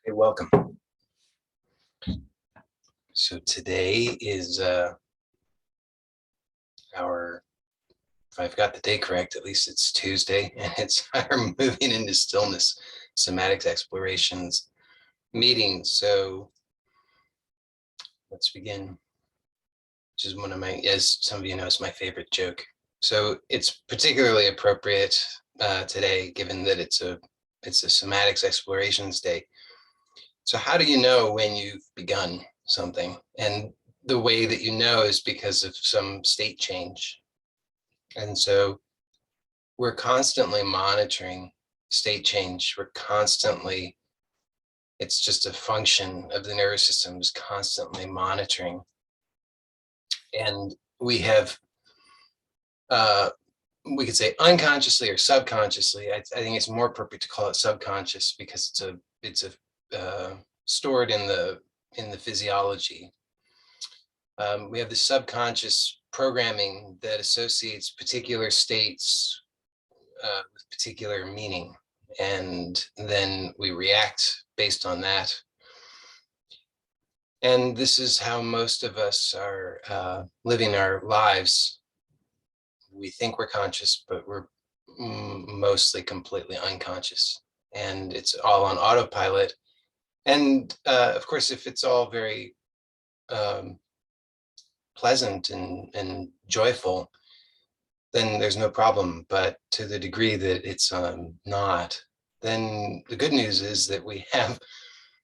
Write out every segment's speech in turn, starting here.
Hey, welcome. So today is if I've got the day correct, at least it's Tuesday, and it's our moving into stillness, somatics explorations meeting. So let's begin. Which is one of my, as some of you know, it's my favorite joke. So it's particularly appropriate today, given that it's a somatics explorations day. So how do you know when you've begun something? And the way that you know is because of some state change. And so we're constantly monitoring state change. It's just a function of the nervous system is constantly monitoring. And we have, we could say unconsciously or subconsciously. I think it's more appropriate to call it subconscious because it's stored in the physiology. We have the subconscious programming that associates particular states with particular meaning, and then we react based on that. And this is how most of us are living our lives. We think we're conscious, but we're mostly completely unconscious, and it's all on autopilot. And of course, if it's all very pleasant and joyful, then there's no problem. But to the degree that it's not, then the good news is that we have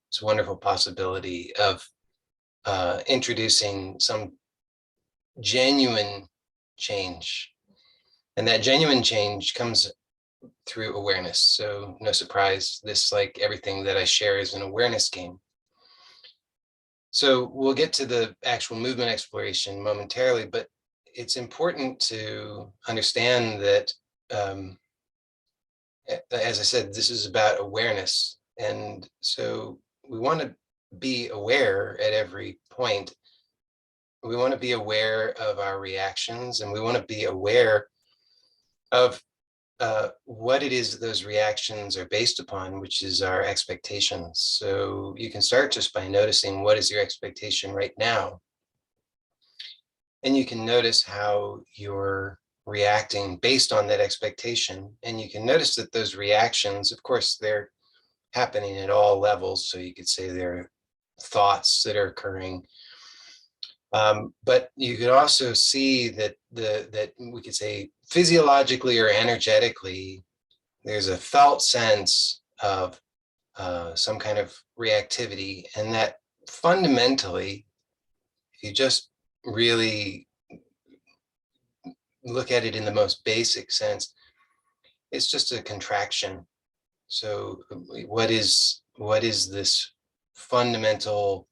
this wonderful possibility of introducing some genuine change. And that genuine change comes through awareness. So no surprise, this, like everything that I share, is an awareness game. So we'll get to the actual movement exploration momentarily, but it's important to understand that, as I said, this is about awareness. And so we want to be aware at every point. We want to be aware of our reactions, and we want to be aware of what it is that those reactions are based upon, which is our expectations. So you can start just by noticing what is your expectation right now. And you can notice how you're reacting based on that expectation. And you can notice that those reactions, of course, they're happening at all levels. So you could say they're thoughts that are occurring. But you could also see that that we could say physiologically or energetically, there's a felt sense of some kind of reactivity, and that fundamentally, if you just really look at it in the most basic sense, it's just a contraction. So what is this fundamental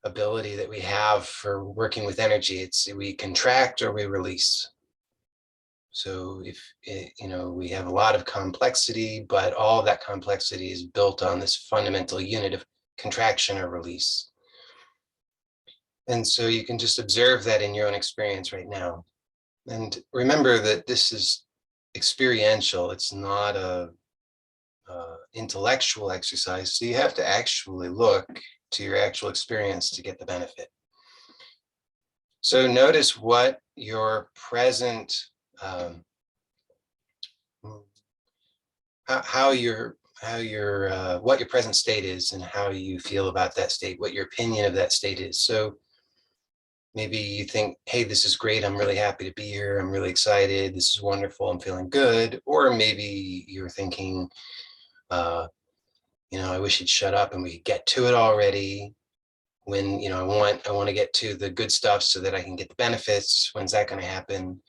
ability that we have for working with energy? It's we contract or we release. So if we have a lot of complexity, but all of that complexity is built on this fundamental unit of contraction or release. And so you can just observe that in your own experience right now. And remember that this is experiential. It's not a intellectual exercise. So you have to actually look to your actual experience to get the benefit. So notice what your present, what your present state is, and how you feel about that state, what your opinion of that state is. So maybe you think, hey, this is great. I'm really happy to be here. I'm really excited. This is wonderful. I'm feeling good. Or maybe you're thinking, I wish he'd shut up and we could get to it already. When, I want to get to the good stuff so that I can get the benefits. When's that going to happen?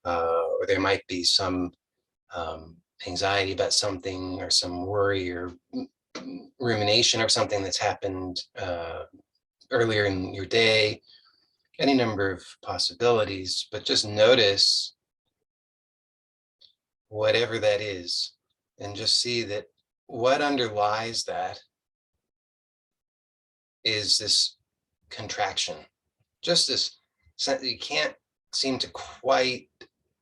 Or there might be some anxiety about something, or some worry or rumination of something that's happened earlier in your day. Any number of possibilities, but just notice whatever that is, and just see that what underlies that is this contraction, just this sense that you can't seem to quite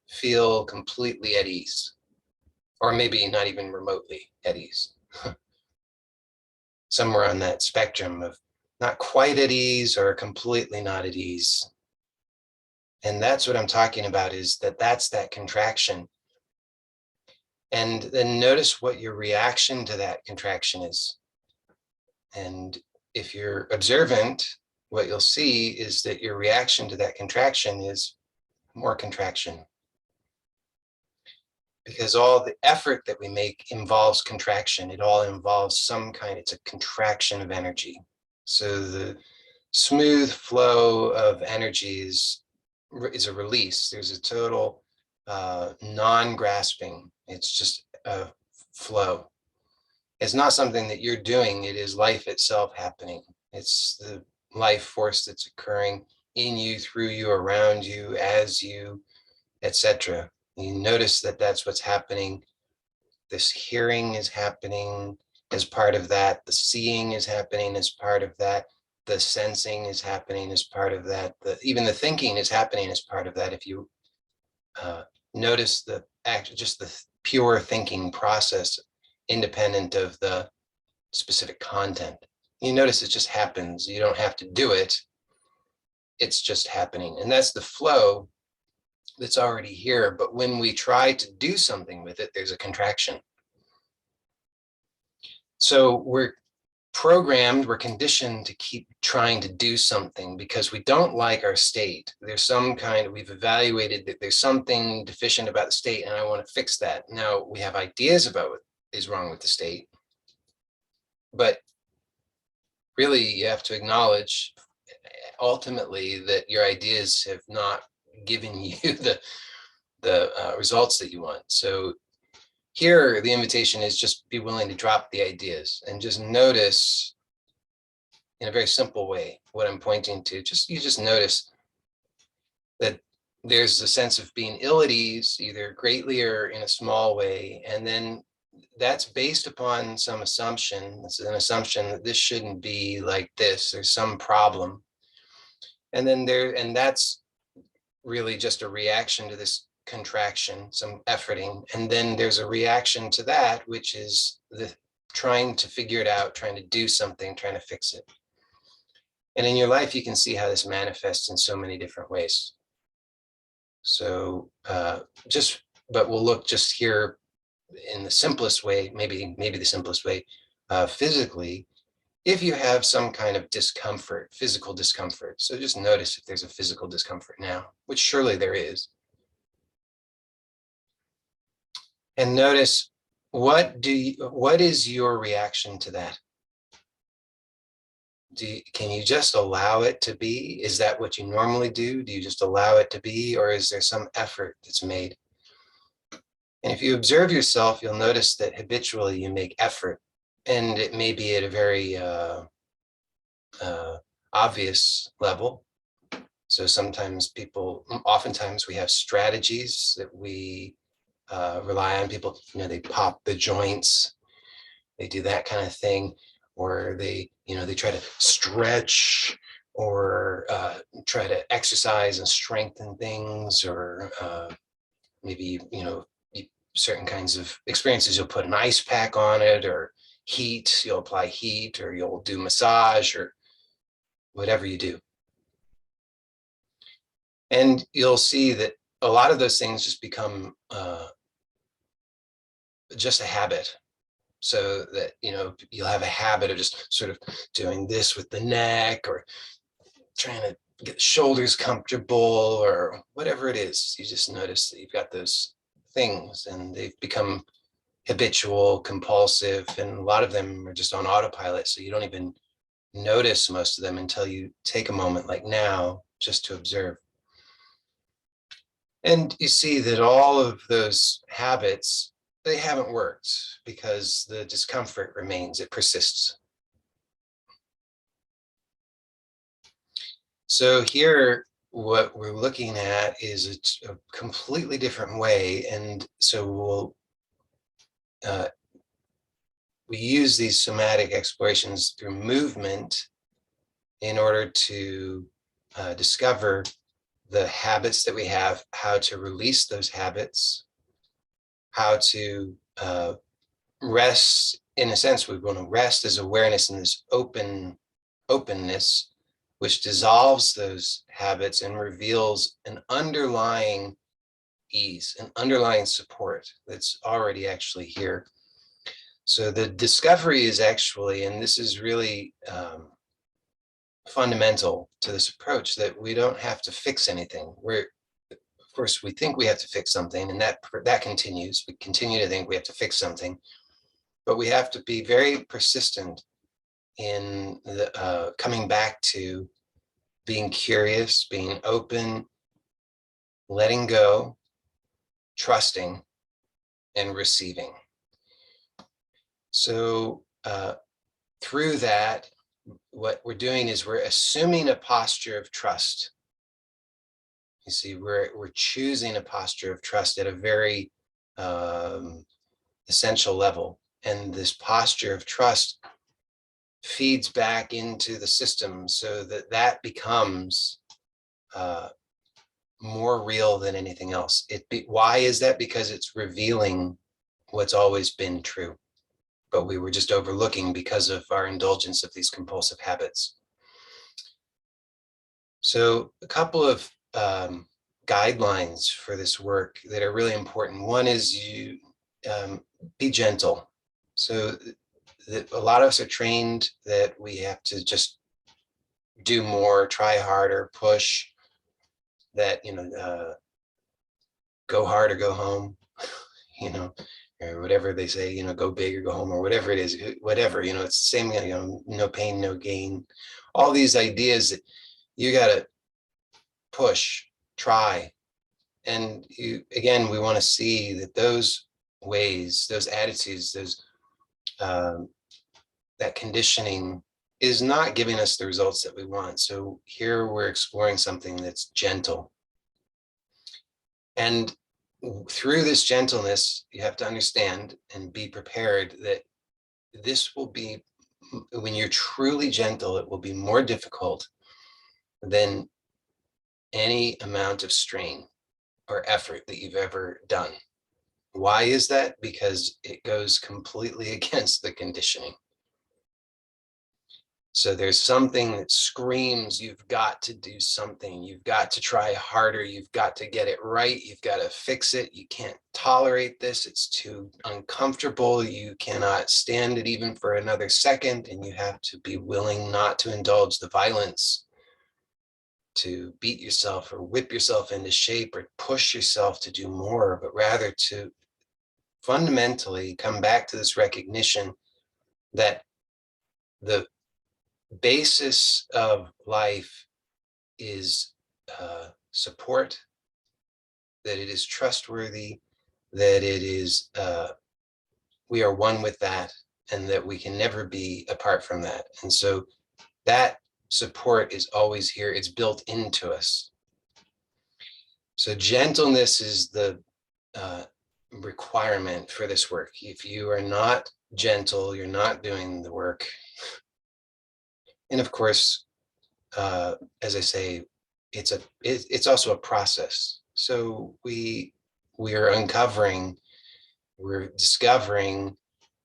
feel completely at ease, or maybe not even remotely at ease. Somewhere on that spectrum of not quite at ease or completely not at ease. And that's what I'm talking about, is that's that contraction. And then notice what your reaction to that contraction is. And if you're observant, what you'll see is that your reaction to that contraction is more contraction. Because all the effort that we make involves contraction. It all involves some kind, it's a contraction of energy. So the smooth flow of energy is a release. There's a total non-grasping. It's just a flow. It's not something that you're doing. It is life itself happening. It's the life force that's occurring in you, through you, around you, as you, etc. You notice that that's what's happening. This hearing is happening as part of that. The seeing is happening as part of that. The sensing is happening as part of that. Even the thinking is happening as part of that. If you notice the act, just the pure thinking process, independent of the specific content, you notice it just happens. You don't have to do it. It's just happening. And that's the flow that's already here. But when we try to do something with it, there's a contraction. So we're programmed, we're conditioned to keep trying to do something because we don't like our state. There's some kind, we've evaluated that there's something deficient about the state and I want to fix that. Now we have ideas about what is wrong with the state, but really you have to acknowledge ultimately that your ideas have not given you the results that you want. So here, the invitation is just be willing to drop the ideas and just notice in a very simple way what I'm pointing to. You just notice that there's a sense of being ill at ease, either greatly or in a small way. And then that's based upon some assumption. It's an assumption that this shouldn't be like this. There's some problem. And then that's really just a reaction to this contraction, some efforting, and then there's a reaction to that, which is the trying to figure it out, trying to do something, trying to fix it. And in your life, you can see how this manifests in so many different ways. So but we'll look just here in the simplest way, maybe the simplest way, physically, if you have some kind of discomfort, physical discomfort. So just notice if there's a physical discomfort now, which surely there is. And notice what is your reaction to that? Can you just allow it to be? Is that what you normally do? Do you just allow it to be, or is there some effort that's made? And if you observe yourself, you'll notice that habitually you make effort, and it may be at a very obvious level. So oftentimes we have strategies that we rely on. People, they pop the joints, they do that kind of thing, or they try to stretch or try to exercise and strengthen things, or maybe, certain kinds of experiences, you'll put an ice pack on it, or you'll apply heat, or you'll do massage, or whatever you do. And you'll see that a lot of those things just become just a habit. So that, you'll have a habit of just sort of doing this with the neck, or trying to get the shoulders comfortable, or whatever it is. You just notice that you've got those things and they've become habitual, compulsive, and a lot of them are just on autopilot. So you don't even notice most of them until you take a moment like now just to observe. And you see that all of those habits, they haven't worked because the discomfort remains, it persists. So here, what we're looking at is a completely different way. And so we use these somatic explorations through movement in order to discover the habits that we have, how to release those habits, how to rest, in a sense, we want to rest as awareness in this openness, which dissolves those habits and reveals an underlying ease, an underlying support that's already actually here. So the discovery is actually, and this is really fundamental to this approach, that we don't have to fix anything. Of course, we think we have to fix something, and that continues. We continue to think we have to fix something, but we have to be very persistent in the coming back to being curious, being open, letting go, trusting, and receiving. So through that, what we're doing is we're assuming a posture of trust. You see, we're choosing a posture of trust at a very essential level. And this posture of trust feeds back into the system so that becomes more real than anything else. Why is that? Because it's revealing what's always been true, but we were just overlooking because of our indulgence of these compulsive habits. So a couple of guidelines for this work that are really important. One is you be gentle. So a lot of us are trained that we have to just do more, try harder, push, that, go hard or go home, or whatever they say, go big or go home, or whatever it is, whatever, it's the same, no pain, no gain. All these ideas that you got to push, try. And again, we want to see that those ways, those attitudes, that conditioning is not giving us the results that we want. So here we're exploring something that's gentle. And through this gentleness, you have to understand and be prepared that this will be, when you're truly gentle, it will be more difficult than any amount of strain or effort that you've ever done. Why is that? Because it goes completely against the conditioning. So there's something that screams, you've got to do something. You've got to try harder. You've got to get it right. You've got to fix it. You can't tolerate this. It's too uncomfortable. You cannot stand it even for another second. And you have to be willing not to indulge the violence, to beat yourself or whip yourself into shape or push yourself to do more, but rather to fundamentally come back to this recognition that the basis of life is support, that it is trustworthy, that it is, we are one with that, and that we can never be apart from that. And so that support is always here. It's built into us. So gentleness is the requirement for this work. If you are not gentle, you're not doing the work. And of course, as I say, it's also a process. So we're discovering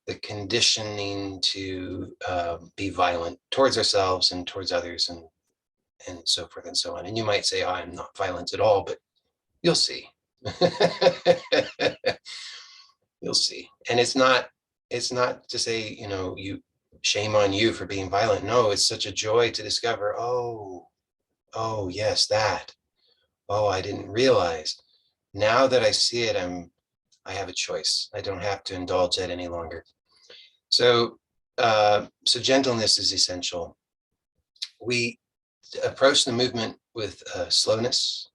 the conditioning to be violent towards ourselves and towards others, and so forth and so on. And you might say, oh, I'm not violent at all, but you'll see. You'll see. And it's not to say, you shame on you for being violent. No, it's such a joy to discover, oh, yes, that. Oh, I didn't realize. Now that I see it, I have a choice. I don't have to indulge that any longer. So gentleness is essential. We approach the movement with slowness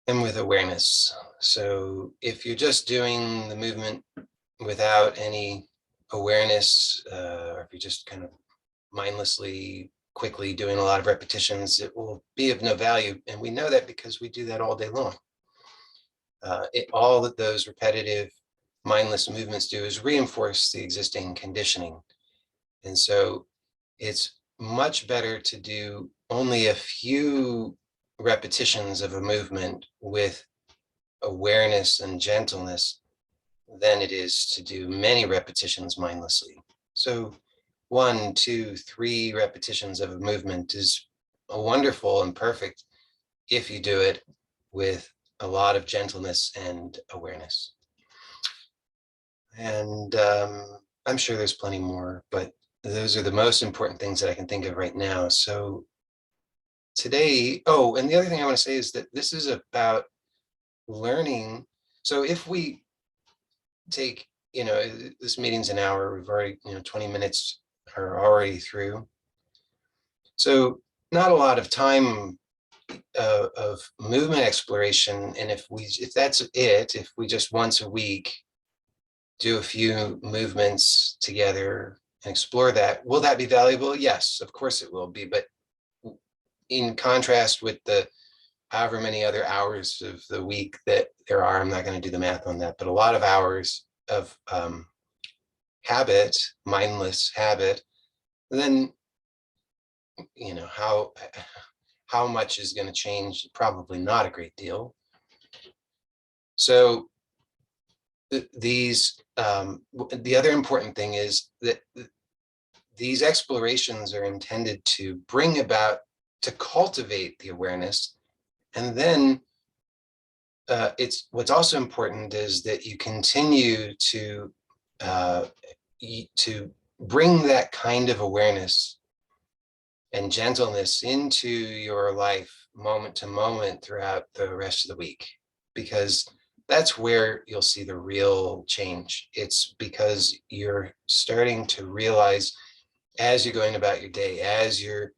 and with awareness. So if you're just doing the movement without any awareness, or if you're just kind of mindlessly, quickly doing a lot of repetitions, it will be of no value. And we know that because we do that all day long. All that those repetitive mindless movements do is reinforce the existing conditioning. And so it's much better to do only a few repetitions of a movement with awareness and gentleness than it is to do many repetitions mindlessly. So 1, 2, 3 repetitions of a movement is a wonderful and perfect if you do it with a lot of gentleness and awareness. And I'm sure there's plenty more, but those are the most important things that I can think of right now. So today, oh, and the other thing I want to say is that this is about learning. So if we take, this meeting's an hour, we've already, 20 minutes are already through. So not a lot of time of movement exploration. And if that's it, if we just once a week do a few movements together and explore that, will that be valuable? Yes, of course it will be. But in contrast with the however many other hours of the week that there are, I'm not going to do the math on that, but a lot of hours of habit, mindless habit, then how much is going to change? Probably not a great deal. So the other important thing is that these explorations are intended to bring about, to cultivate the awareness. And then what's also important is that you continue to bring that kind of awareness and gentleness into your life moment to moment throughout the rest of the week, because that's where you'll see the real change. It's because you're starting to realize as you're going about your day, as you're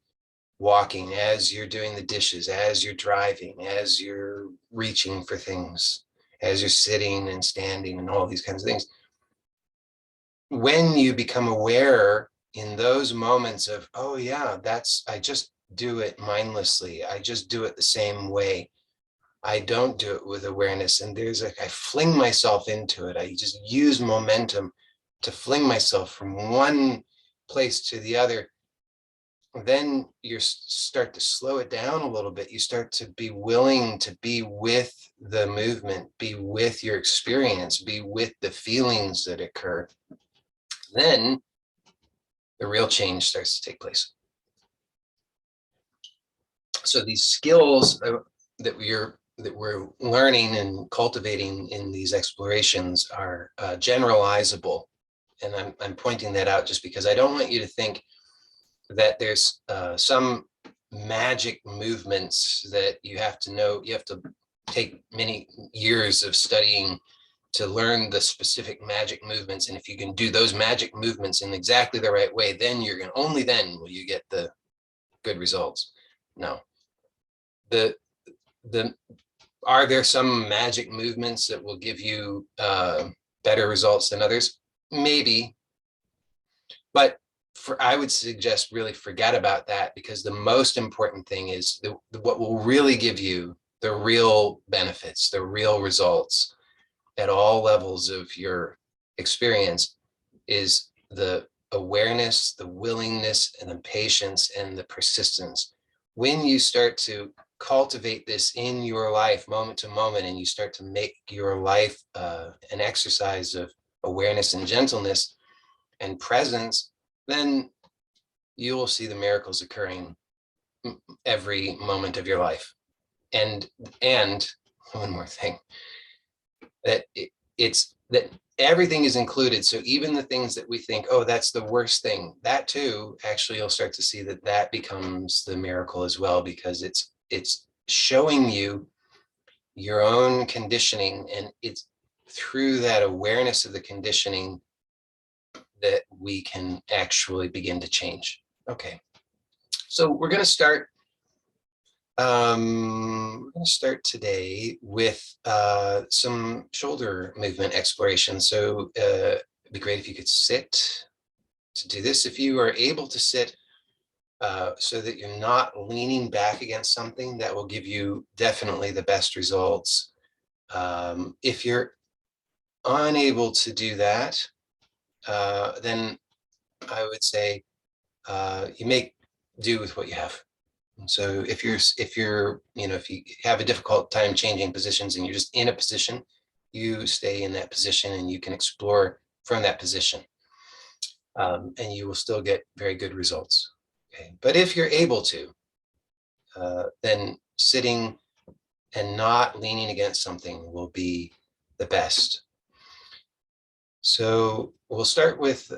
walking, as you're doing the dishes, as you're driving, as you're reaching for things, as you're sitting and standing and all these kinds of things. When you become aware in those moments of, oh yeah, I just do it mindlessly. I just do it the same way. I don't do it with awareness. And I fling myself into it. I just use momentum to fling myself from one place to the other. Then you start to slow it down a little bit. You start to be willing to be with the movement, be with your experience, be with the feelings that occur. Then the real change starts to take place. So these skills that we're learning and cultivating in these explorations are generalizable. And I'm pointing that out just because I don't want you to think that there's some magic movements that you have to know. You have to take many years of studying to learn the specific magic movements. And if you can do those magic movements in exactly the right way, then only then will you get the good results. No. Are there some magic movements that will give you better results than others? Maybe. But I would suggest really forget about that, because the most important thing is what will really give you the real benefits, the real results at all levels of your experience is the awareness, the willingness, and the patience and the persistence. When you start to cultivate this in your life moment to moment, and you start to make your life an exercise of awareness and gentleness and presence, then you will see the miracles occurring every moment of your life. And one more thing, that it's that everything is included. So even the things that we think, oh, that's the worst thing, that too, actually, you'll start to see that becomes the miracle as well, because it's showing you your own conditioning, and it's through that awareness of the conditioning that we can actually begin to change. Okay, so we're going to start. We're going to start today with some shoulder movement exploration. So it'd be great if you could sit to do this. If you are able to sit so that you're not leaning back against something, that will give you definitely the best results. If you're unable to do that, then I would say you make do with what you have. And so if you have a difficult time changing positions and you're just in a position, you stay in that position and you can explore from that position. And you will still get very good results. Okay. But if you're able to, then sitting and not leaning against something will be the best. So we'll start with,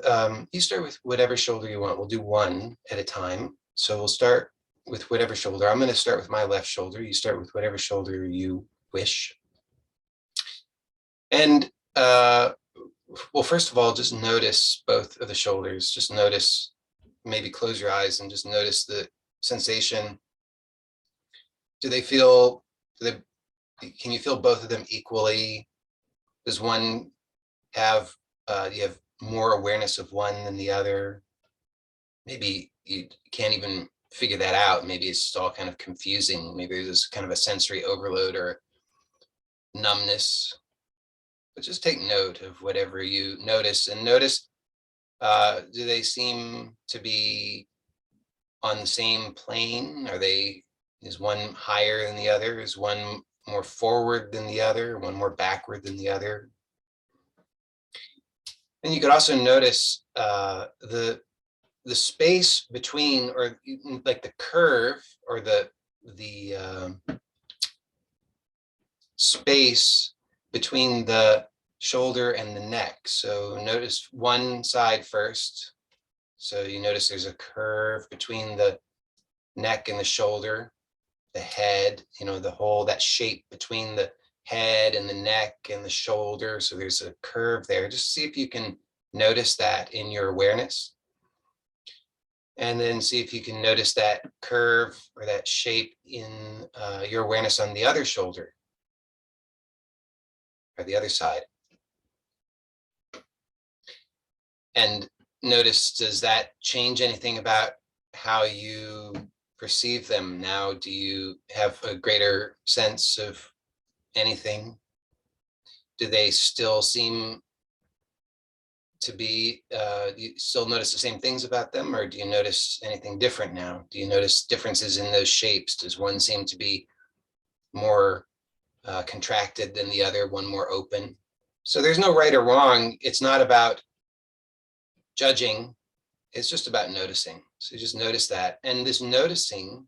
you start with whatever shoulder you want. We'll do one at a time. So we'll start with whatever shoulder. I'm going to start with my left shoulder. You start with whatever shoulder you wish. And well, first of all, just notice both of the shoulders. Just notice, maybe close your eyes and just notice the sensation. Do they feel, can you feel both of them equally? Does one have, you have more awareness of one than the other? Maybe you can't even figure that out. Maybe it's all kind of confusing. Maybe there's kind of a sensory overload or numbness. But just take note of whatever you notice, and notice, do they seem to be on the same plane? Is one higher than the other? Is one more forward than the other? One more backward than the other? And you could also notice the space between, or like the curve, or the space between the shoulder and the neck. So notice one side first. So you notice there's a curve between the neck and the shoulder, the head, that shape between the head and the neck and the shoulder. So there's a curve there. Just see if you can notice that in your awareness. And then see if you can notice that curve or that shape in your awareness on the other shoulder or the other side. And notice, does that change anything about how you perceive them now? Do you have a greater sense of anything? Do they still seem to be, you still notice the same things about them, or do you notice anything different now? Do you notice differences in those shapes? Does one seem to be more contracted than the other, one more open? So there's no right or wrong. It's not about judging. It's just about noticing. So just notice that. And this noticing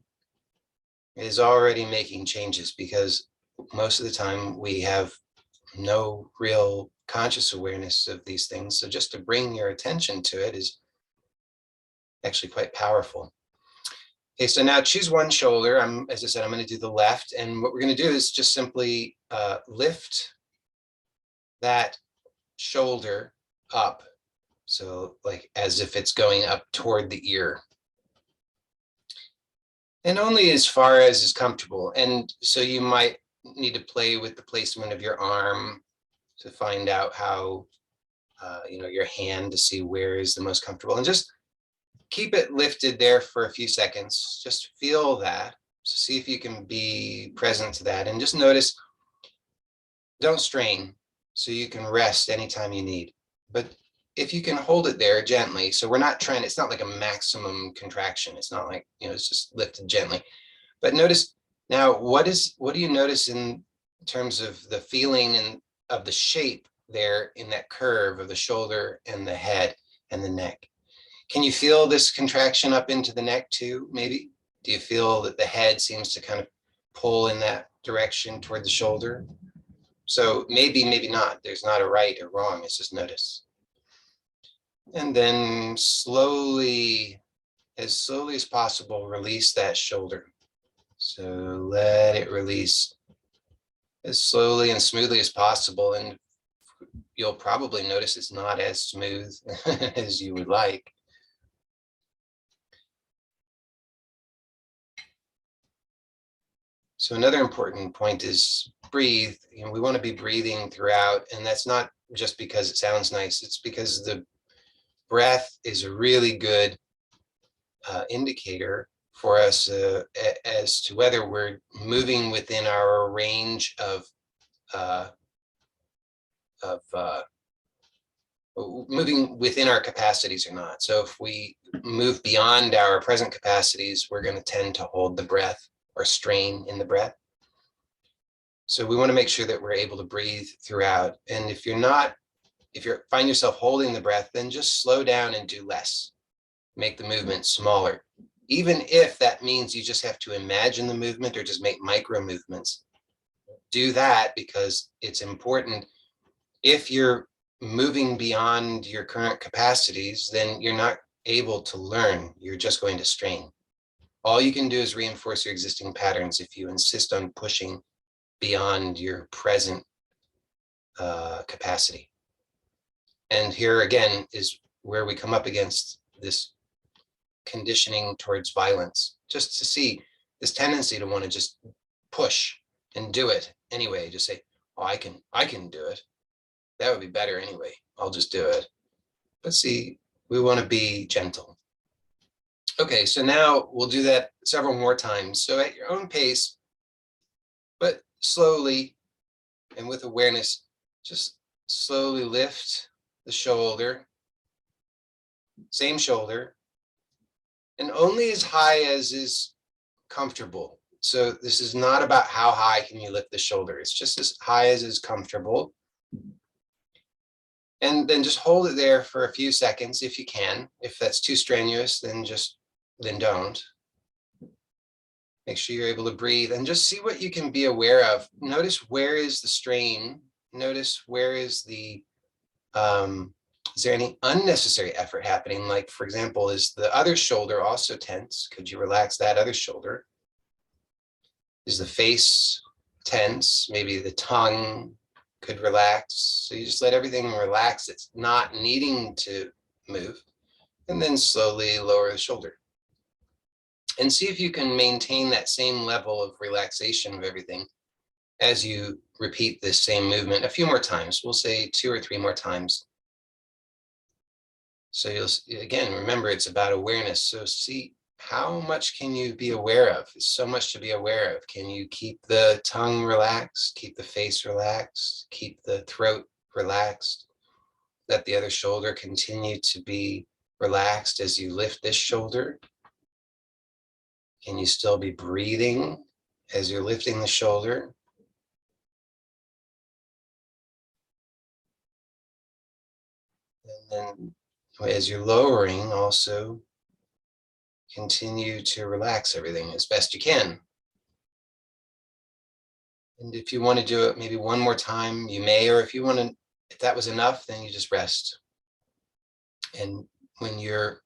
is already making changes, because most of the time we have no real conscious awareness of these things. So just to bring your attention to it is actually quite powerful. Okay, so now choose one shoulder. As I said, I'm going to do the left. And what we're going to do is just simply lift that shoulder up. So like as if it's going up toward the ear. And only as far as is comfortable. And so you might need to play with the placement of your arm to find out how, your hand, to see where is the most comfortable. And just keep it lifted there for a few seconds. Just feel that. So see if you can be present to that. And just notice, don't strain, so you can rest anytime you need. But if you can hold it there gently, so we're not trying, it's not like a maximum contraction. It's not like, it's just lifted gently. But notice now, what do you notice in terms of the feeling and of the shape there in that curve of the shoulder and the head and the neck? Can you feel this contraction up into the neck too, maybe? Do you feel that the head seems to kind of pull in that direction toward the shoulder? So maybe not. There's not a right or wrong. It's just notice. And then slowly as possible, release that shoulder. So let it release as slowly and smoothly as possible. And you'll probably notice it's not as smooth as you would like. So another important point is breathe. We want to be breathing throughout, and that's not just because it sounds nice. It's because the breath is a really good indicator for us as to whether we're moving within our range of moving within our capacities or not. So if we move beyond our present capacities, we're going to tend to hold the breath or strain in the breath. So we want to make sure that we're able to breathe throughout. And if you find yourself holding the breath, then just slow down and do less. Make the movement smaller. Even if that means you just have to imagine the movement or just make micro movements, do that, because it's important. If you're moving beyond your current capacities, then you're not able to learn. You're just going to strain. All you can do is reinforce your existing patterns if you insist on pushing beyond your present capacity. And here again is where we come up against this conditioning towards violence, just to see this tendency to want to just push and do it anyway. Just say, oh, I can do it. That would be better anyway. I'll just do it. But see, we want to be gentle. Okay, so now we'll do that several more times. So at your own pace, but slowly and with awareness, just slowly lift the shoulder, same shoulder, and only as high as is comfortable. So this is not about how high can you lift the shoulder. It's just as high as is comfortable. And then just hold it there for a few seconds if you can. If that's too strenuous, then don't. Make sure you're able to breathe and just see what you can be aware of. Notice where is the strain. Notice where is is there any unnecessary effort happening? Like, for example, is the other shoulder also tense? Could you relax that other shoulder? Is the face tense? Maybe the tongue could relax. So you just let everything relax. It's not needing to move. And then slowly lower the shoulder. And see if you can maintain that same level of relaxation of everything as you repeat this same movement a few more times. We'll say 2 or 3 more times. So you'll, again, remember, it's about awareness. So see, how much can you be aware of? There's so much to be aware of. Can you keep the tongue relaxed, keep the face relaxed, keep the throat relaxed? Let the other shoulder continue to be relaxed as you lift this shoulder. Can you still be breathing as you're lifting the shoulder? And then as you're lowering, also continue to relax everything as best you can. And if you want to do it maybe one more time, you may, or if that was enough, then you just rest. And when you're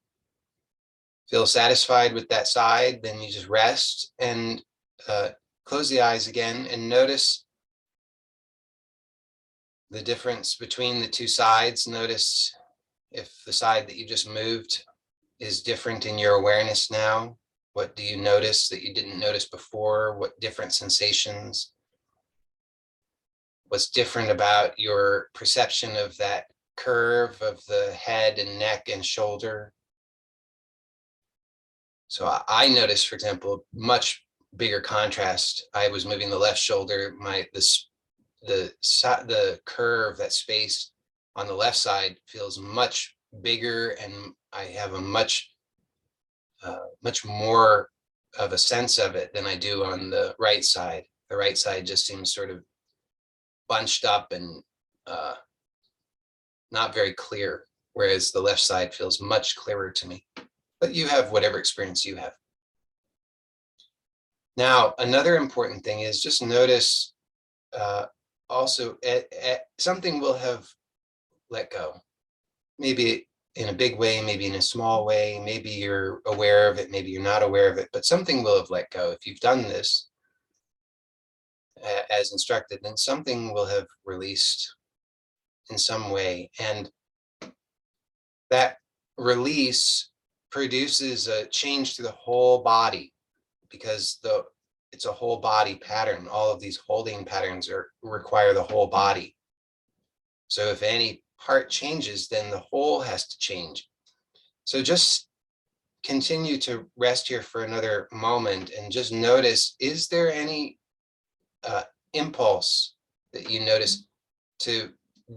feel satisfied with that side, then you just rest and close the eyes again and notice the difference between the two sides. Notice if the side that you just moved is different in your awareness now. What do you notice that you didn't notice before? What different sensations? What's different about your perception of that curve of the head and neck and shoulder? So I noticed, for example, much bigger contrast. I was moving the left shoulder. The curve, that space on the left side feels much bigger, and I have a much more of a sense of it than I do on the right side. The right side just seems sort of bunched up and not very clear, whereas the left side feels much clearer to me. But you have whatever experience you have. Now, another important thing is just notice also something will have let go. Maybe in a big way, maybe in a small way, maybe you're aware of it, maybe you're not aware of it, but something will have let go. If you've done this as instructed, then something will have released in some way. And that release produces a change to the whole body, because it's a whole body pattern. All of these holding patterns require the whole body. So if any part changes, then the whole has to change. So just continue to rest here for another moment and just notice, is there any impulse that you notice to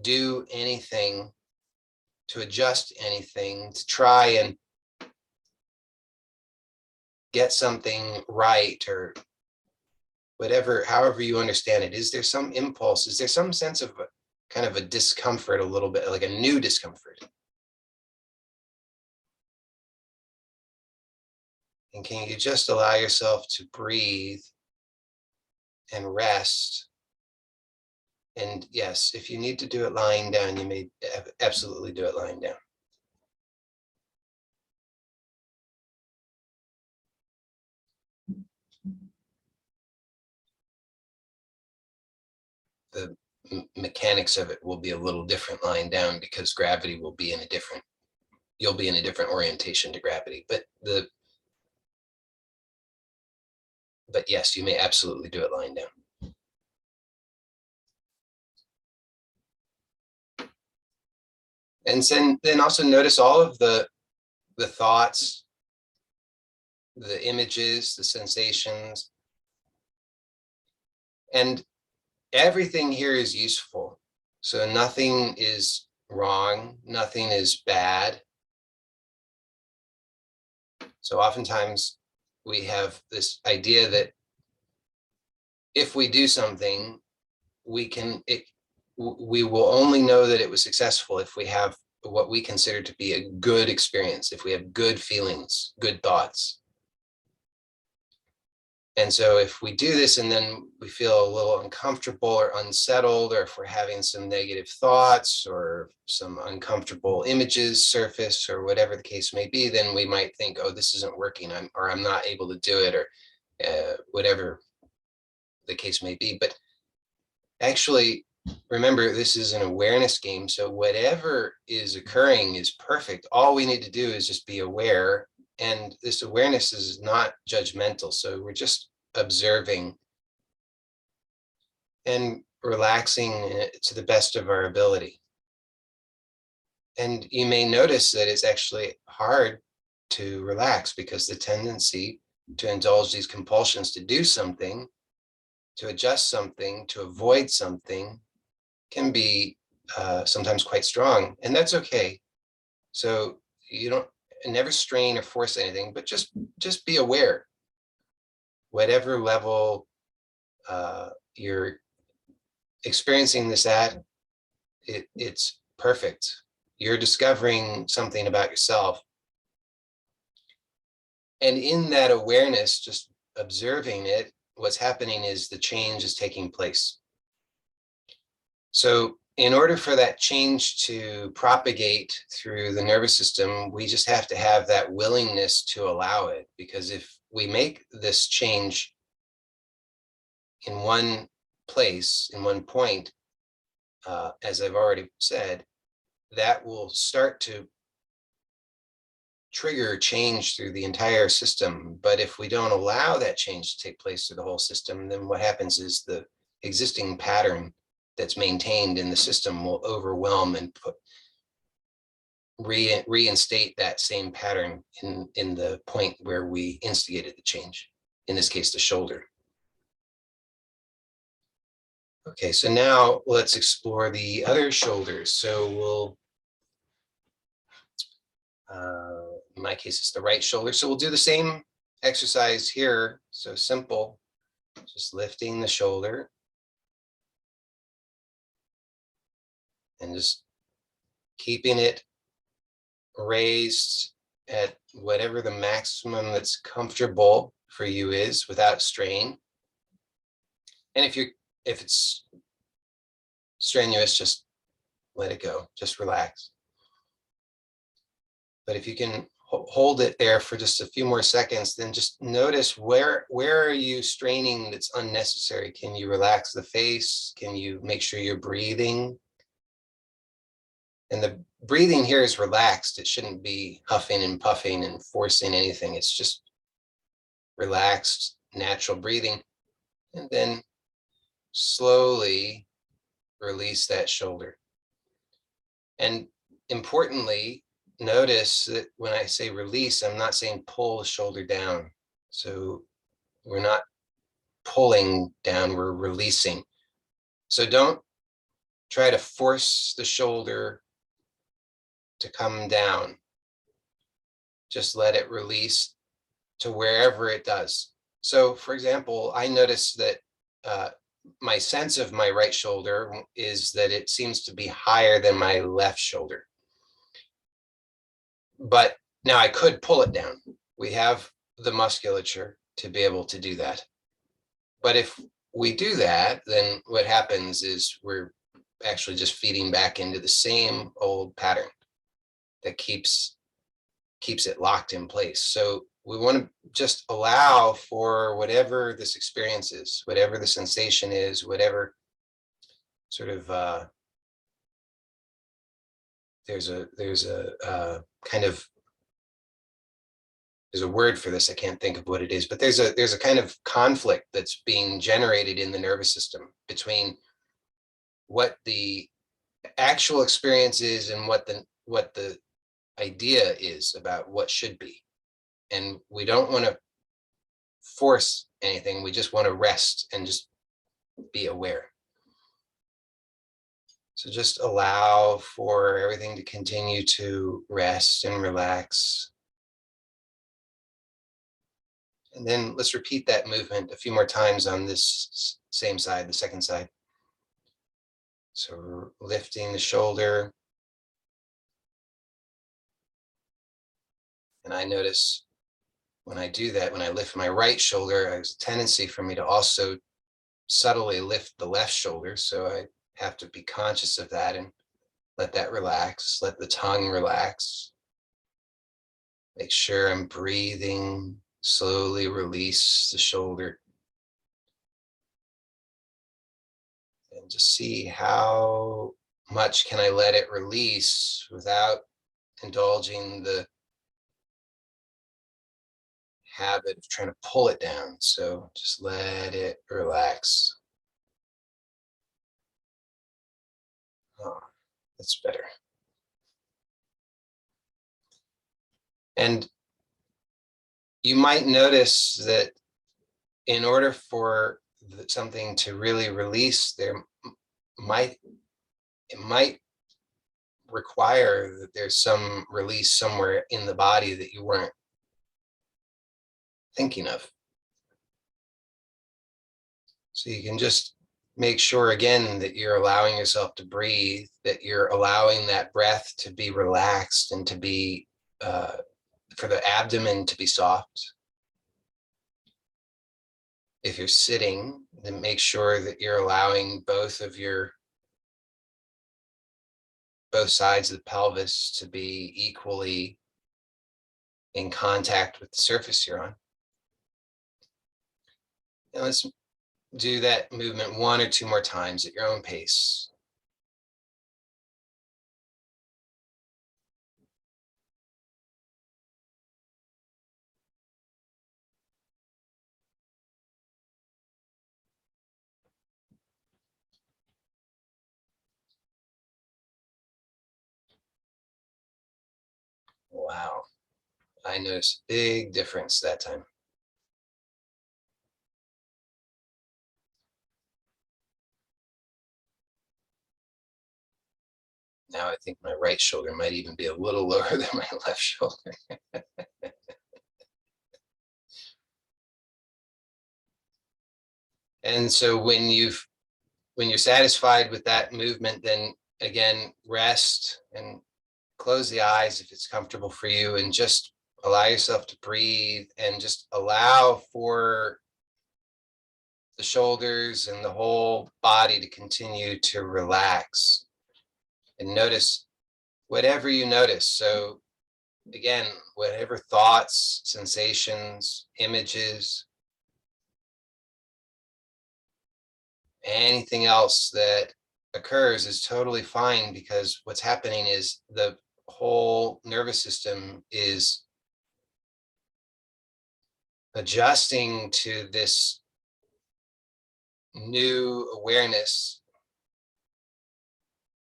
do anything to adjust anything, to try and get something right, or whatever, however you understand it. Is there some impulse? Is there some sense of kind of a discomfort, a little bit like a new discomfort? And can you just allow yourself to breathe and rest? And yes, if you need to do it lying down, you may absolutely do it lying down. The mechanics of it will be a little different lying down, because gravity will be in a different, you'll be in a different orientation to gravity. But yes, you may absolutely do it lying down. And then also notice all of the thoughts, the images, the sensations, and everything here is useful. So nothing is wrong, nothing is bad. So oftentimes we have this idea that if we do something, we will only know that it was successful if we have what we consider to be a good experience, if we have good feelings, good thoughts. And so if we do this and then we feel a little uncomfortable or unsettled, or if we're having some negative thoughts or some uncomfortable images surface, or whatever the case may be, then we might think, oh, this isn't working, or I'm not able to do it, or whatever the case may be. But actually, remember, this is an awareness game. So whatever is occurring is perfect. All we need to do is just be aware. And this awareness is not judgmental. So we're just observing and relaxing to the best of our ability. And you may notice that it's actually hard to relax, because the tendency to indulge these compulsions to do something, to adjust something, to avoid something, can be sometimes quite strong, and that's okay. So you don't never strain or force anything, but just be aware. Whatever level you're experiencing this at, it's perfect. You're discovering something about yourself, and in that awareness, just observing it, what's happening is the change is taking place. So in order for that change to propagate through the nervous system, we just have to have that willingness to allow it. Because if we make this change in one place, in one point, as I've already said, that will start to trigger change through the entire system. But if we don't allow that change to take place through the whole system, then what happens is the existing pattern that's maintained in the system will overwhelm and reinstate that same pattern in the point where we instigated the change, in this case, the shoulder. Okay, so now let's explore the other shoulders. So we'll, in my case, it's the right shoulder. So we'll do the same exercise here. So simple, just lifting the shoulder and just keeping it raised at whatever the maximum that's comfortable for you is, without strain. And if it's strenuous, just let it go, just relax. But if you can hold it there for just a few more seconds, then just notice where are you straining that's unnecessary. Can you relax the face? Can you make sure you're breathing? And the breathing here is relaxed. It shouldn't be huffing and puffing and forcing anything. It's just relaxed, natural breathing. And then slowly release that shoulder. And importantly, notice that when I say release, I'm not saying pull the shoulder down. So we're not pulling down, we're releasing. So don't try to force the shoulder to come down. Just let it release to wherever it does. So, for example, I notice that my sense of my right shoulder is that it seems to be higher than my left shoulder. But now I could pull it down. We have the musculature to be able to do that. But if we do that, then what happens is we're actually just feeding back into the same old pattern that keeps it locked in place. So we want to just allow for whatever this experience is, whatever the sensation is, whatever sort of there's a kind of, there's a word for this, I can't think of what it is, but there's a kind of conflict that's being generated in the nervous system between what the actual experience is and what the idea is about what should be. And we don't want to force anything. We just want to rest and just be aware. So just allow for everything to continue to rest and relax. And then let's repeat that movement a few more times on this same side, the second side. So lifting the shoulder. And I notice when I do that, when I lift my right shoulder, there's a tendency for me to also subtly lift the left shoulder. So I have to be conscious of that and let that relax, let the tongue relax. Make sure I'm breathing, slowly release the shoulder. And just see how much can I let it release without indulging the habit of trying to pull it down. So just let it relax. Oh, that's better. And you might notice that in order for something to really release, it might require that there's some release somewhere in the body that you weren't thinking of. So you can just make sure again that you're allowing yourself to breathe, that you're allowing that breath to be relaxed and to be, for the abdomen to be soft. If you're sitting, then make sure that you're allowing both sides of the pelvis to be equally in contact with the surface you're on. And let's do that movement one or two more times at your own pace. Wow, I noticed a big difference that time. Now I think my right shoulder might even be a little lower than my left shoulder. And so when you're satisfied with that movement, then again, rest and close the eyes if it's comfortable for you, and just allow yourself to breathe and just allow for the shoulders and the whole body to continue to relax. And notice whatever you notice. So again, whatever thoughts, sensations, images, anything else that occurs is totally fine, because what's happening is the whole nervous system is adjusting to this new awareness.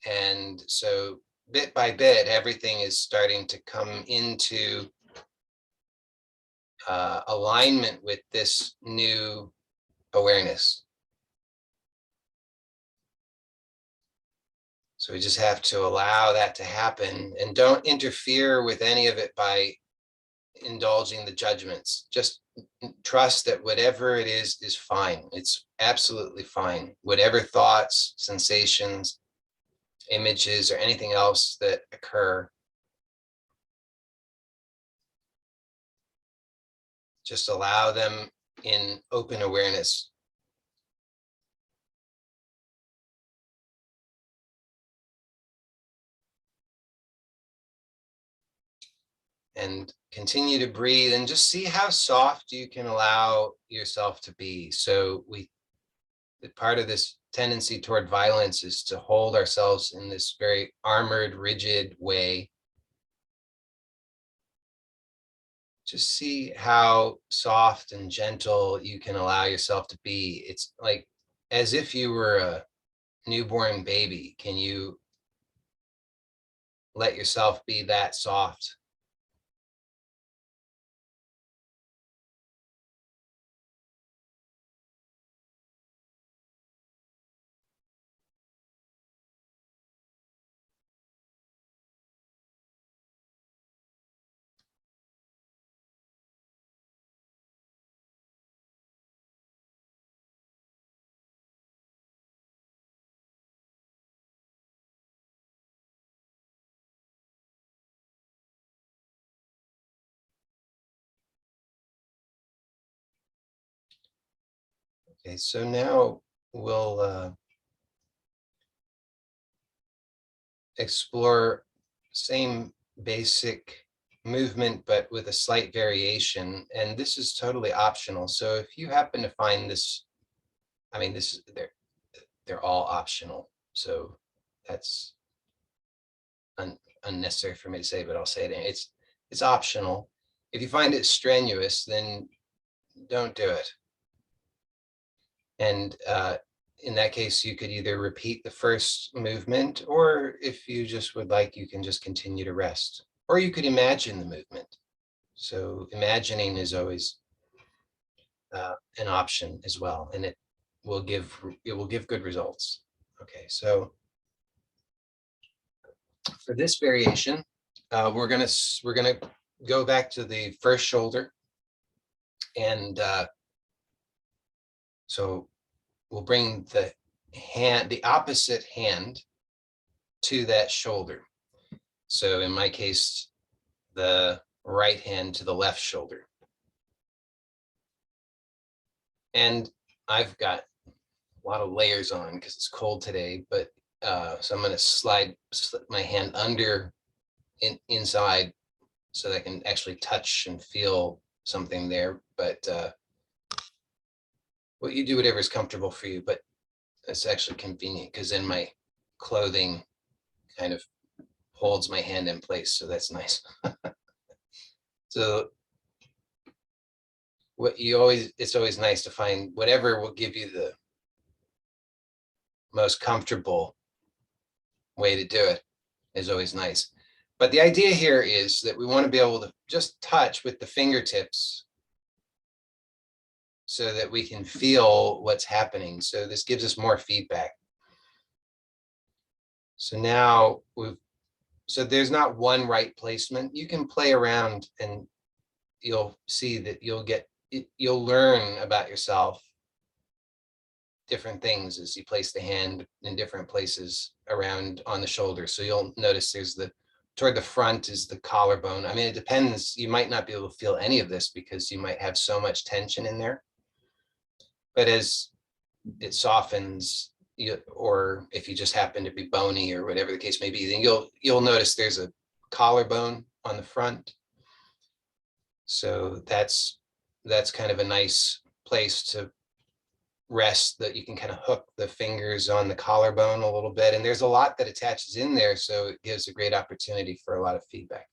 And so bit by bit, everything is starting to come into alignment with this new awareness. So we just have to allow that to happen and don't interfere with any of it by indulging the judgments. Just trust that whatever it is fine. It's absolutely fine. Whatever thoughts, sensations, images, or anything else that occur, just allow them in open awareness. And continue to breathe and just see how soft you can allow yourself to be. So part of this tendency toward violence is to hold ourselves in this very armored, rigid way. Just see how soft and gentle you can allow yourself to be. It's like as if you were a newborn baby. Can you let yourself be that soft? Okay, so now we'll explore same basic movement, but with a slight variation. And this is totally optional. So if you happen to find this, I mean, they're all optional. So that's unnecessary for me to say, but I'll say it. It's optional. If you find it strenuous, then don't do it. And in that case, you could either repeat the first movement, or if you just would like, you can just continue to rest. Or you could imagine the movement. So imagining is always an option as well, and it will give good results. Okay, so for this variation, we're gonna go back to the first shoulder, and so we'll bring the opposite hand to that shoulder. So in my case, the right hand to the left shoulder. And I've got a lot of layers on because it's cold today, but so I'm going to slip my hand under inside so that I can actually touch and feel something there. But what you do, whatever is comfortable for you, but it's actually convenient because then my clothing kind of holds my hand in place. So that's nice. So it's always nice to find whatever will give you the most comfortable way to do it is always nice. But the idea here is that we want to be able to just touch with the fingertips so that we can feel what's happening. So this gives us more feedback. So now so there's not one right placement. You can play around and you'll see that you'll learn about yourself different things as you place the hand in different places around on the shoulder. So you'll notice there's toward the front is the collarbone. I mean, it depends. You might not be able to feel any of this because you might have so much tension in there. But as it softens, or if you just happen to be bony or whatever the case may be, then you'll notice there's a collarbone on the front. So that's kind of a nice place to rest, that you can kind of hook the fingers on the collarbone a little bit. And there's a lot that attaches in there, so it gives a great opportunity for a lot of feedback.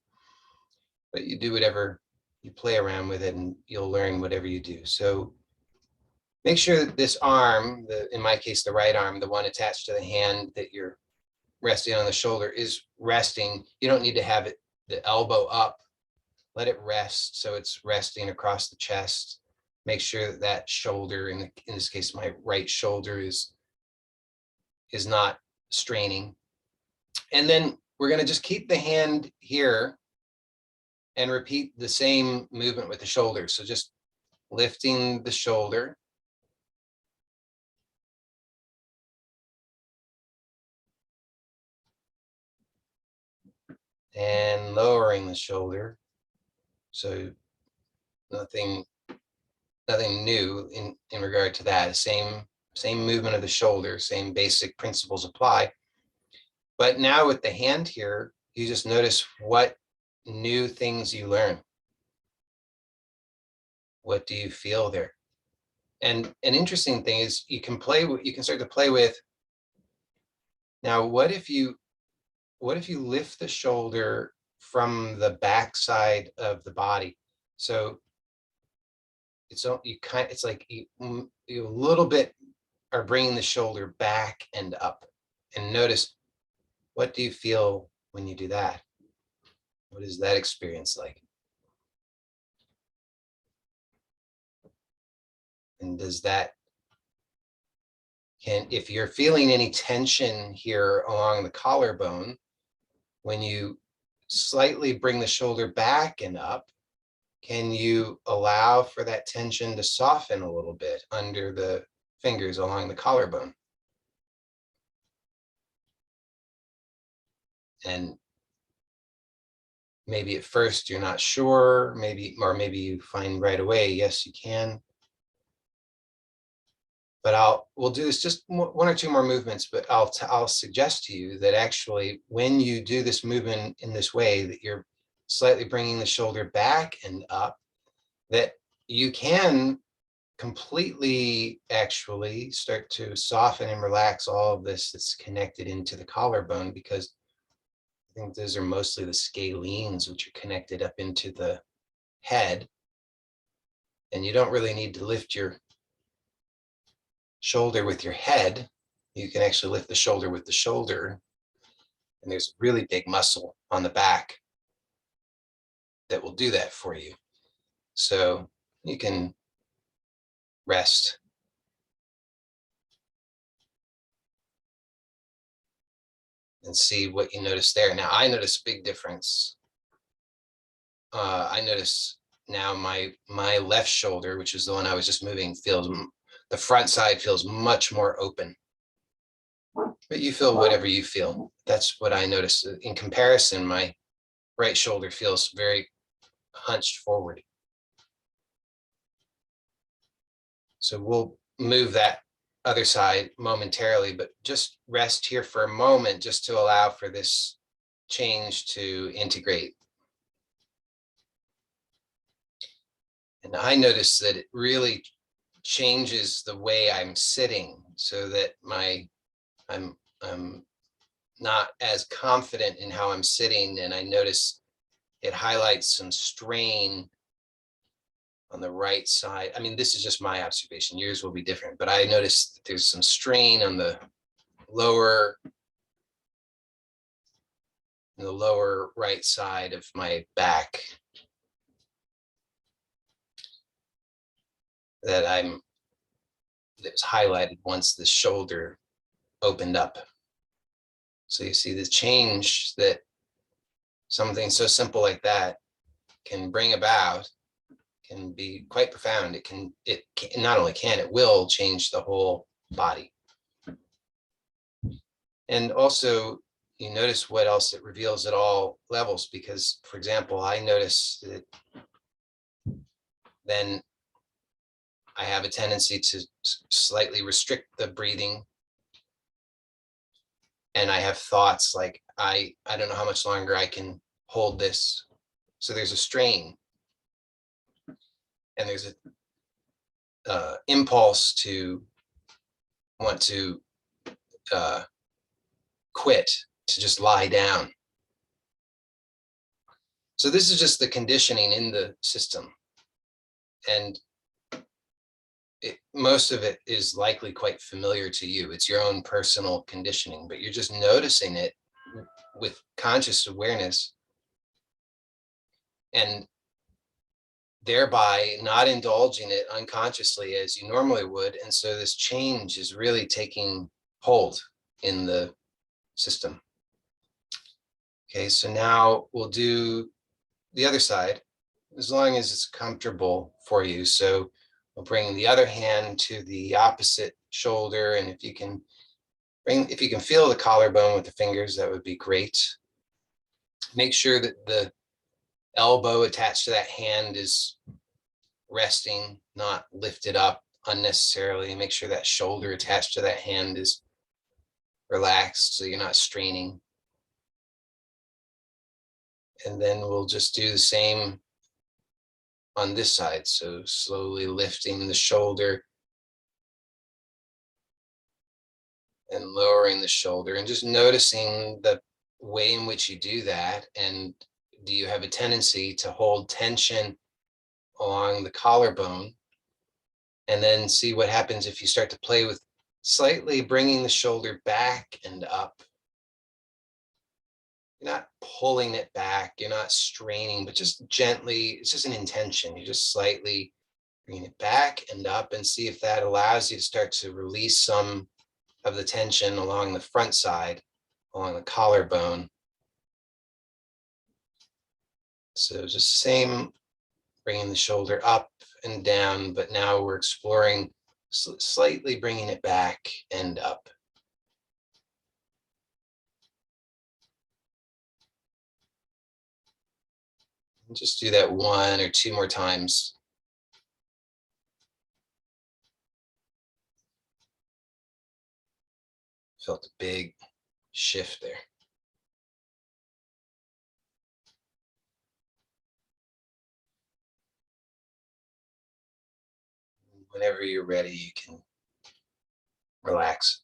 But you do whatever, you play around with it and you'll learn whatever you do. So make sure that this arm, in my case, the right arm, the one attached to the hand that you're resting on the shoulder, is resting. You don't need to have it, the elbow up. Let it rest so it's resting across the chest. Make sure that that shoulder, in this case, my right shoulder, is not straining. And then we're going to just keep the hand here and repeat the same movement with the shoulder. So just lifting the shoulder. And lowering the shoulder. So nothing new in regard to that. Same movement of the shoulder, same basic principles apply. But now with the hand here, you just notice what new things you learn. What do you feel there? And an interesting thing is you can start to play with, now what if you lift the shoulder from the back side of the body? So it's like you a little bit are bringing the shoulder back and up. And notice, what do you feel when you do that? What is that experience like? And does that, if you're feeling any tension here along the collarbone, when you slightly bring the shoulder back and up, can you allow for that tension to soften a little bit under the fingers along the collarbone? And maybe at first you're not sure, or maybe you find right away, yes, you can. But we'll do this just one or two more movements, but I'll suggest to you that actually when you do this movement in this way, that you're slightly bringing the shoulder back and up, that you can completely actually start to soften and relax all of this that's connected into the collarbone, because I think those are mostly the scalenes, which are connected up into the head. And you don't really need to lift your shoulder with your head. You can actually lift the shoulder with the shoulder. And there's a really big muscle on the back that will do that for you. So you can rest. And see what you notice there. Now, I notice a big difference. I notice now my left shoulder, which is the one I was just moving, the front side feels much more open. But you feel whatever you feel. That's what I notice. In comparison, my right shoulder feels very hunched forward. So we'll move that other side momentarily, but just rest here for a moment just to allow for this change to integrate. And I notice that it really changes the way I'm sitting, so that I'm not as confident in how I'm sitting, and I notice it highlights some strain on the right side. I mean, this is just my observation. Yours will be different, but I notice that there's some strain on the lower right side of my back that was highlighted once the shoulder opened up. So you see the change that something so simple like that can bring about can be quite profound. It not only can, it will change the whole body. And also, you notice what else it reveals at all levels, because, for example, I notice that then I have a tendency to slightly restrict the breathing. And I have thoughts like, I don't know how much longer I can hold this. So there's a strain. And there's a impulse to want to quit, to just lie down. So this is just the conditioning in the system. And most of it is likely quite familiar to you. It's your own personal conditioning, but you're just noticing it with conscious awareness, and thereby not indulging it unconsciously as you normally would. And so this change is really taking hold in the system. Okay, so now we'll do the other side as long as it's comfortable for you. So we'll bring the other hand to the opposite shoulder, and if you can feel the collarbone with the fingers, that would be great. Make sure that the elbow attached to that hand is resting, not lifted up unnecessarily. Make sure that shoulder attached to that hand is relaxed so you're not straining. And then we'll just do the same on this side. So slowly lifting the shoulder and lowering the shoulder, and just noticing the way in which you do that. And do you have a tendency to hold tension along the collarbone? And then see what happens if you start to play with slightly bringing the shoulder back and up. You're not pulling it back, you're not straining, but just gently, it's just an intention. You're just slightly bringing it back and up, and see if that allows you to start to release some of the tension along the front side, along the collarbone. So just same, bringing the shoulder up and down, but now we're exploring slightly bringing it back and up. And just do that 1 or 2 more times. Felt a big shift there. Whenever you're ready, you can relax.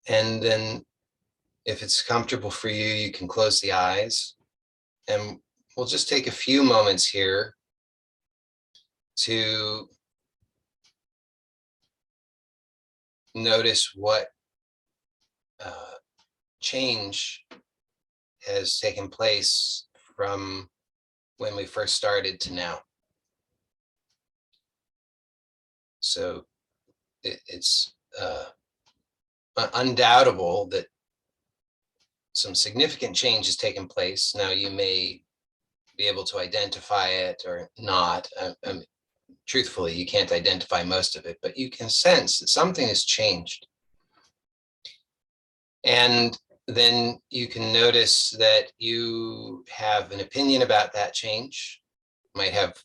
And then if it's comfortable for you, you can close the eyes. And we'll just take a few moments here to notice what change has taken place from when we first started to now. So it's undoubtable that some significant change has taken place. Now you may be able to identify it or not. Truthfully, you can't identify most of it, but you can sense that something has changed. And then you can notice that you have an opinion about that change. You might have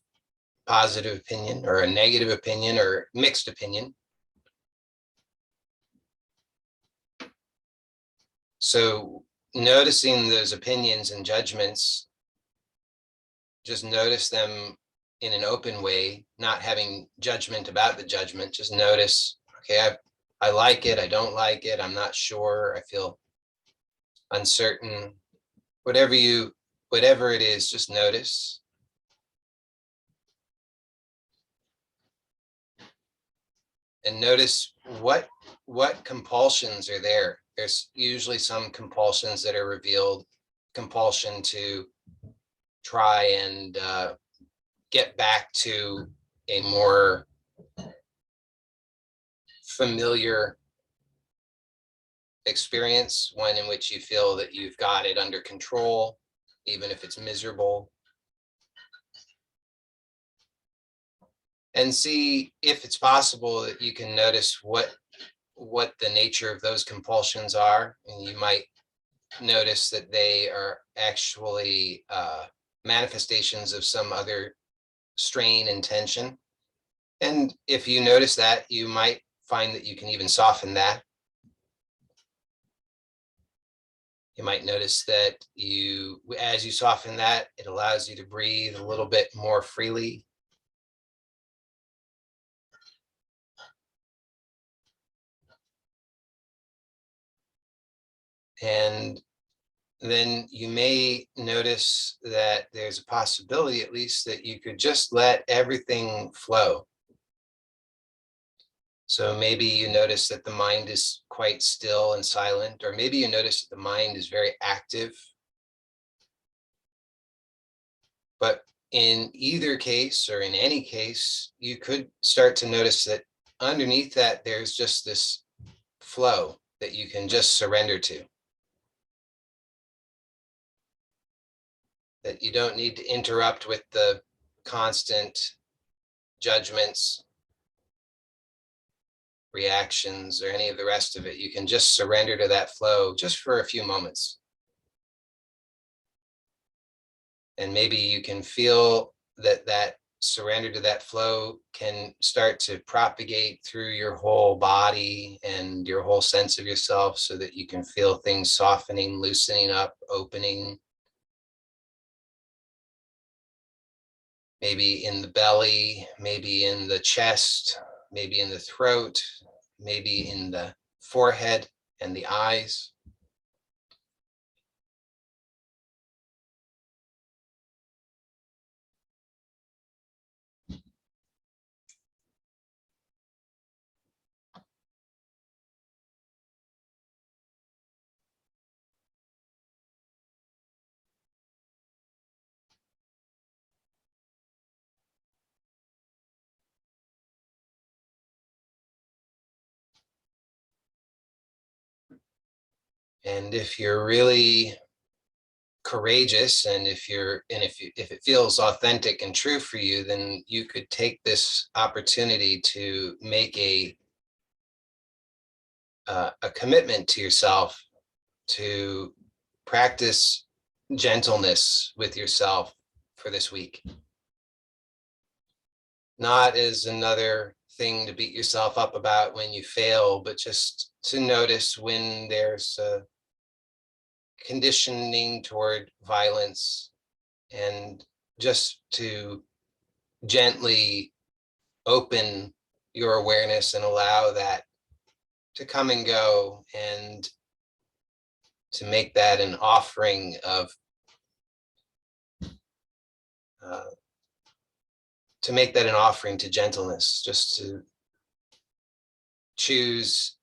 positive opinion or a negative opinion or mixed opinion. So noticing those opinions and judgments, just notice them in an open way, not having judgment about the judgment. Just notice, okay, I like it, I don't like it, I'm not sure, I feel uncertain. Whatever it is, just notice. And notice what compulsions are there. There's usually some compulsions that are revealed, compulsion to try and get back to a more familiar experience, one in which you feel that you've got it under control, even if it's miserable. And see if it's possible that you can notice what the nature of those compulsions are. And you might notice that they are actually manifestations of some other strain and tension. And if you notice that, you might find that you can even soften that. You might notice that as you soften that, it allows you to breathe a little bit more freely. And then you may notice that there's a possibility, at least, that you could just let everything flow. So maybe you notice that the mind is quite still and silent, or maybe you notice that the mind is very active. But in either case, or in any case, you could start to notice that underneath that, there's just this flow that you can just surrender to. That you don't need to interrupt with the constant judgments, reactions, or any of the rest of it. You can just surrender to that flow just for a few moments. And maybe you can feel that surrender to that flow can start to propagate through your whole body and your whole sense of yourself, so that you can feel things softening, loosening up, opening. Maybe in the belly, maybe in the chest, maybe in the throat, maybe in the forehead and the eyes. And if you're really courageous, and if it feels authentic and true for you, then you could take this opportunity to make a commitment to yourself to practice gentleness with yourself for this week. Not as another thing to beat yourself up about when you fail, but just to notice when there's a conditioning toward violence, and just to gently open your awareness and allow that to come and go, and to make that an offering of uh, to make that an offering to gentleness, just to choose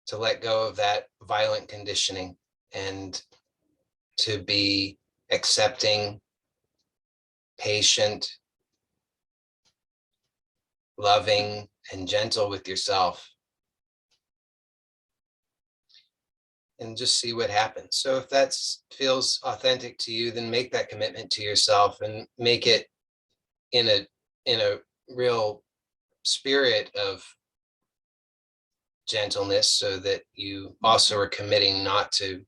to let go of that violent conditioning, and to be accepting, patient, loving, and gentle with yourself, and just see what happens. So if that feels authentic to you, then make that commitment to yourself, and make it in a real spirit of gentleness, so that you also are committing not to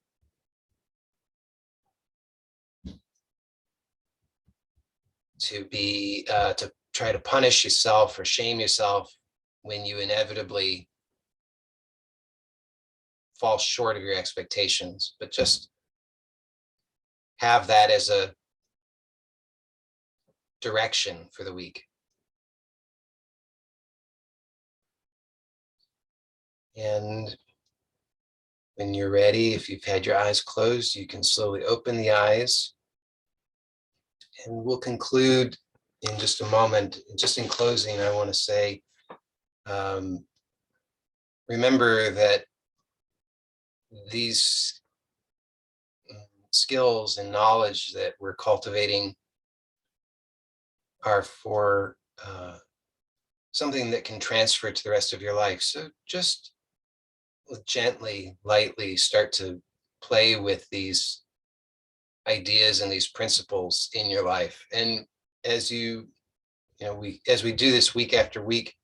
try to punish yourself or shame yourself when you inevitably fall short of your expectations, but just have that as a direction for the week. And when you're ready, if you've had your eyes closed, you can slowly open the eyes. And we'll conclude in just a moment. Just in closing, I want to say, remember that these skills and knowledge that we're cultivating are for something that can transfer to the rest of your life. So just gently, lightly start to play with these ideas and these principles in your life. And as as we do this week after week,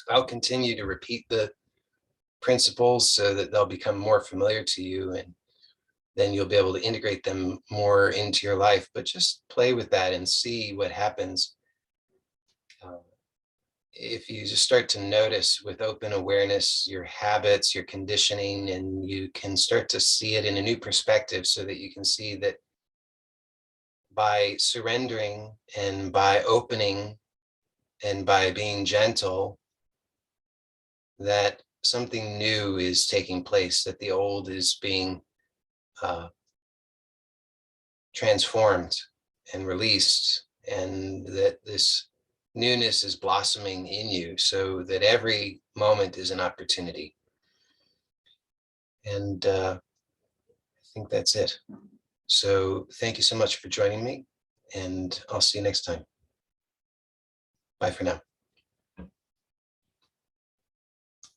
I'll continue to repeat the principles so that they'll become more familiar to you, and then you'll be able to integrate them more into your life. But just play with that and see what happens. If you just start to notice with open awareness your habits, your conditioning, and you can start to see it in a new perspective, so that you can see that by surrendering and by opening and by being gentle, that something new is taking place, that the old is being transformed and released, and that this newness is blossoming in you, so that every moment is an opportunity. And I think that's it. So thank you so much for joining me, and I'll see you next time. Bye for now.